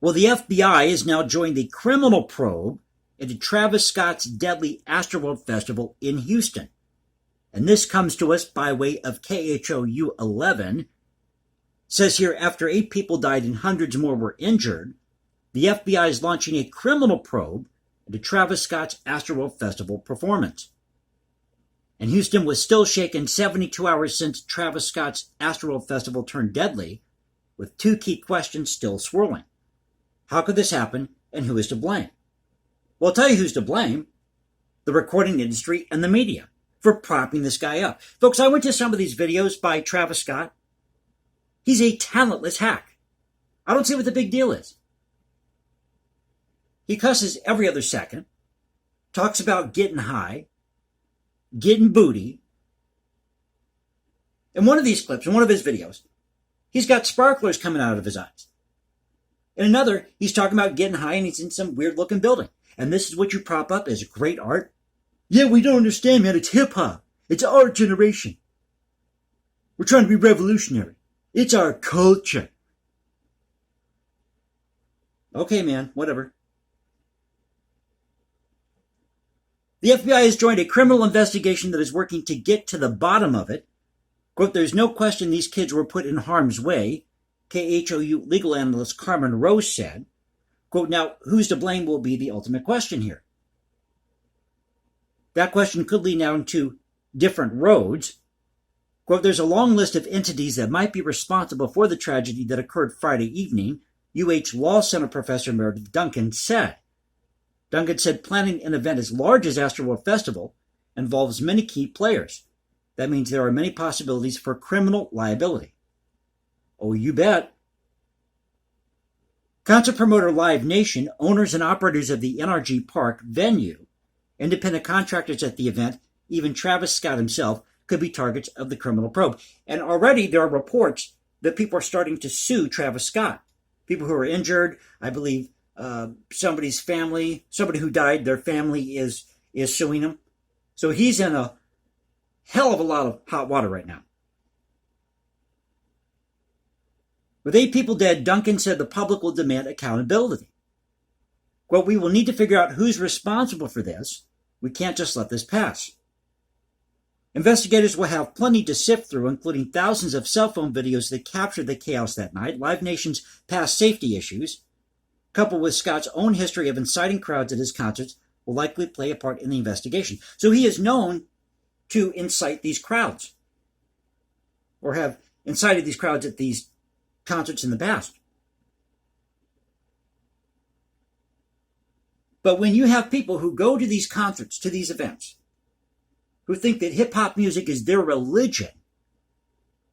Well, the FBI has now joined the criminal probe into Travis Scott's deadly Astroworld Festival in Houston. And this comes to us by way of KHOU 11. It says here, after 8 people died and hundreds more were injured, the FBI is launching a criminal probe into Travis Scott's Astroworld Festival performance. And Houston was still shaken 72 hours since Travis Scott's Astroworld Festival turned deadly, with 2 key questions still swirling. How could this happen, and who is to blame? Well, I'll tell you who's to blame. The recording industry and the media for propping this guy up. Folks, I went to some of these videos by Travis Scott. He's a talentless hack. I don't see what the big deal is. He cusses every other second, talks about getting high, getting booty. In one of these clips, in one of his videos, he's got sparklers coming out of his eyes. In another, he's talking about getting high and he's in some weird-looking building. And this is what you prop up as great art? Yeah, we don't understand, man. It's hip-hop. It's our generation. We're trying to be revolutionary. It's our culture. Okay, man, whatever. The FBI has joined a criminal investigation that is working to get to the bottom of it. Quote, there's no question these kids were put in harm's way, KHOU legal analyst Carmen Rose said. Quote, now, who's to blame will be the ultimate question here. That question could lead down to different roads. Quote, there's a long list of entities that might be responsible for the tragedy that occurred Friday evening, UH Law Center professor Meredith Duncan said. Duncan said planning an event as large as Astroworld Festival involves many key players. That means there are many possibilities for criminal liability. Oh, you bet. Concert promoter Live Nation, owners and operators of the NRG Park venue, independent contractors at the event, even Travis Scott himself, could be targets of the criminal probe. And already there are reports that people are starting to sue Travis Scott. People who are injured, I believe somebody's family, somebody who died, their family is suing him. So he's in a hell of a lot of hot water right now. With 8 people dead, Duncan said the public will demand accountability. Quote, we will need to figure out who's responsible for this. We can't just let this pass. Investigators will have plenty to sift through, including thousands of cell phone videos that captured the chaos that night, Live Nation's past safety issues, coupled with Scott's own history of inciting crowds at his concerts, will likely play a part in the investigation. So he is known to incite these crowds, or have incited these crowds at these concerts in the past. But when you have people who go to these concerts, to these events, who think that hip-hop music is their religion,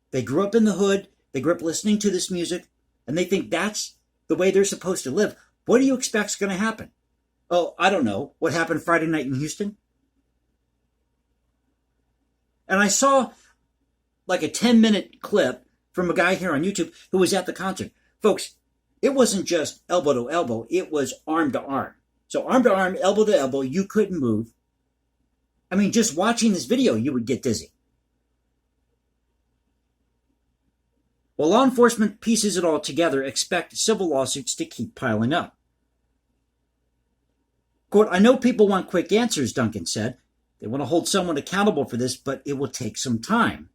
they grew up in the hood, they grew up listening to this music, and they think that's the way they're supposed to live, what do you expect is going to happen? Oh, I don't know. What happened Friday night in Houston? And I saw like a 10-minute clip from a guy here on YouTube who was at the concert. Folks, it wasn't just elbow to elbow, it was arm to arm. So arm to arm, elbow to elbow, you couldn't move. I mean, just watching this video, you would get dizzy. While law enforcement pieces it all together, expect civil lawsuits to keep piling up. Quote, I know people want quick answers, Duncan said. They want to hold someone accountable for this, but it will take some time.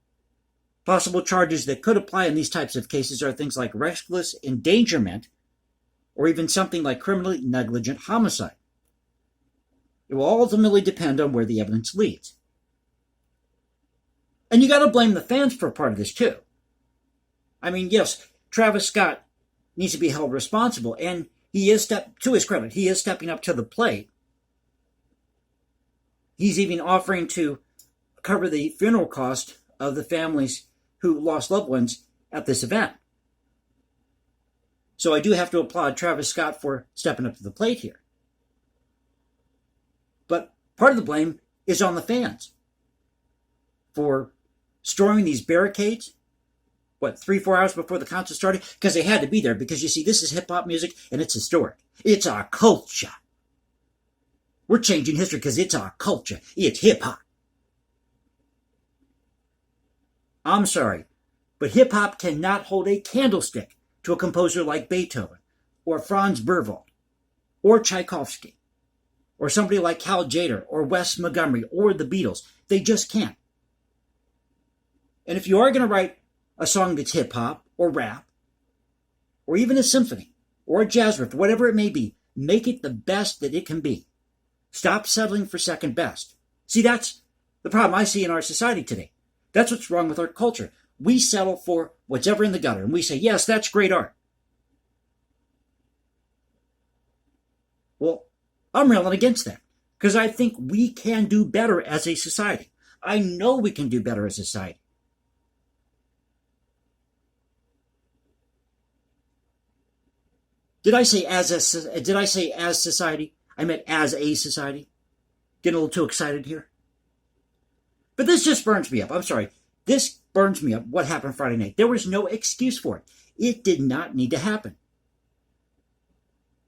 Possible charges that could apply in these types of cases are things like reckless endangerment or even something like criminally negligent homicide. It will ultimately depend on where the evidence leads. And you got to blame the fans for part of this too. I mean, yes, Travis Scott needs to be held responsible, and he is, to his credit, he is stepping up to the plate. He's even offering to cover the funeral cost of the families who lost loved ones at this event. So I do have to applaud Travis Scott for stepping up to the plate here. But part of the blame is on the fans for storming these barricades, 3-4 hours before the concert started? Because they had to be there, because you see, this is hip-hop music, and it's historic. It's our culture. We're changing history because it's our culture. It's hip-hop. I'm sorry, but hip-hop cannot hold a candlestick to a composer like Beethoven, or Franz Berwald or Tchaikovsky or somebody like Cal Tjader or Wes Montgomery or the Beatles. They just can't. And if you are going to write a song that's hip-hop or rap or even a symphony or a jazz riff, whatever it may be, make it the best that it can be. Stop settling for second best. See, that's the problem I see in our society today. That's what's wrong with our culture. We settle for what's ever in the gutter, and we say, yes, that's great art. Well, I'm railing against that because I think we can do better as a society. I know we can do better as a society. Did I say as society? I meant as a society. Getting a little too excited here. But this just burns me up. I'm sorry. This burns me up. What happened Friday night? There was no excuse for it. It did not need to happen.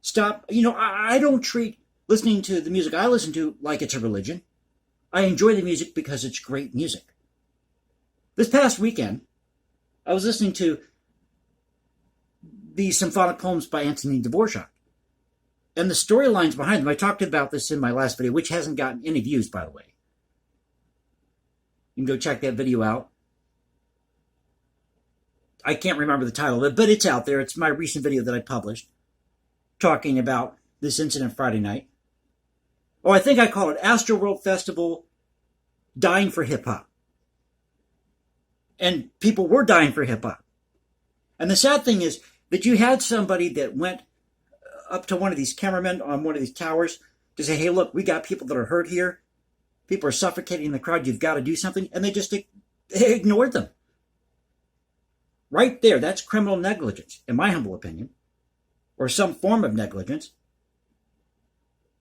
Stop. I don't treat listening to the music I listen to like it's a religion. I enjoy the music because it's great music. This past weekend, I was listening to the symphonic poems by Antonin Dvorak. And the storylines behind them, I talked about this in my last video, which hasn't gotten any views, by the way. You can go check that video out. I can't remember the title of it, but it's out there. It's my recent video that I published talking about this incident Friday night. Oh, I think I call it Astroworld Festival Dying for Hip-Hop. And people were dying for hip-hop. And the sad thing is that you had somebody that went up to one of these cameramen on one of these towers to say, hey, look, we got people that are hurt here. People are suffocating in the crowd. You've got to do something. And they just ignored them. Right there, that's criminal negligence, in my humble opinion, or some form of negligence.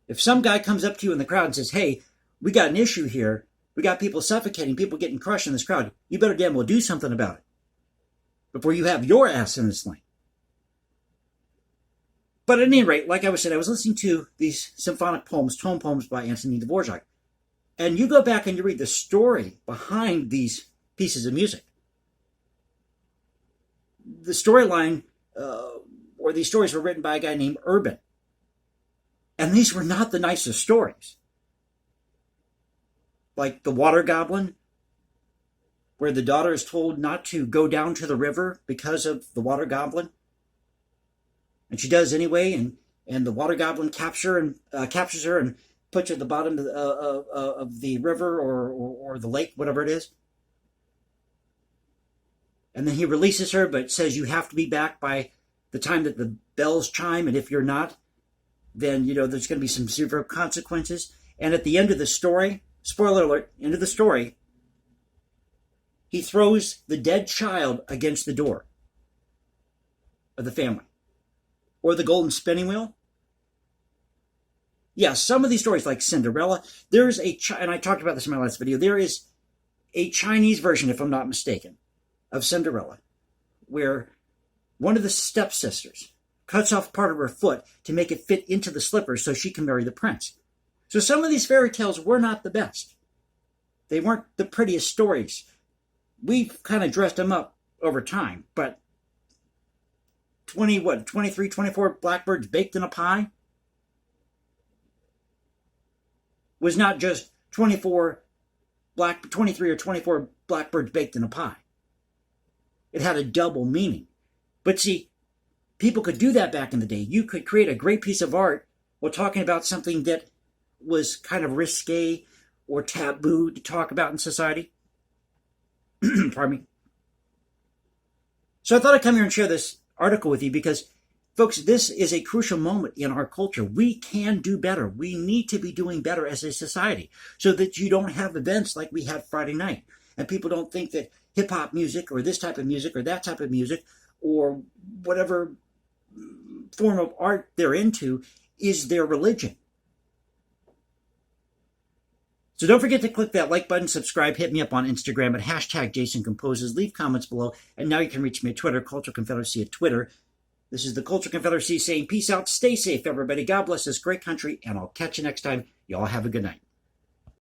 If some guy comes up to you in the crowd and says, hey, we got an issue here. We got people suffocating, people getting crushed in this crowd. You better damn well do something about it before you have your ass in this lane. But at any rate, like I said, I was listening to these symphonic poems, tone poems by Antonin Dvorak. And you go back and you read the story behind these pieces of music. The storyline, or these stories were written by a guy named Urban. And these were not the nicest stories. Like the Water Goblin, where the daughter is told not to go down to the river because of the Water Goblin. And she does anyway, and the Water Goblin captures her and puts her at the bottom of the river or the lake, whatever it is. And then he releases her, but says you have to be back by the time that the bells chime, and if you're not, then, there's going to be some severe consequences. And at the end of the story, spoiler alert, end of the story, he throws the dead child against the door of the family. Or the golden spinning wheel. Yeah, some of these stories like Cinderella, there's and I talked about this in my last video, there is a Chinese version, if I'm not mistaken, of Cinderella, where one of the stepsisters cuts off part of her foot to make it fit into the slippers so she can marry the prince. So some of these fairy tales were not the best. They weren't the prettiest stories. We've kind of dressed them up over time, but 23, 24 blackbirds baked in a pie was not just 23 or 24 blackbirds baked in a pie. It had a double meaning. But see, people could do that back in the day. You could create a great piece of art while talking about something that was kind of risque or taboo to talk about in society. Pardon me. So I thought I'd come here and share this article with you because, folks, this is a crucial moment in our culture. We can do better. We need to be doing better as a society so that you don't have events like we had Friday night. And people don't think that hip-hop music or this type of music or that type of music or whatever form of art they're into is their religion. So don't forget to click that like button, subscribe, hit me up on Instagram at #JasonComposes, leave comments below, and now you can reach me at Twitter, Cultural Confederacy at Twitter. This is the Cultural Confederacy saying peace out, stay safe, everybody. God bless this great country, and I'll catch you next time. Y'all have a good night.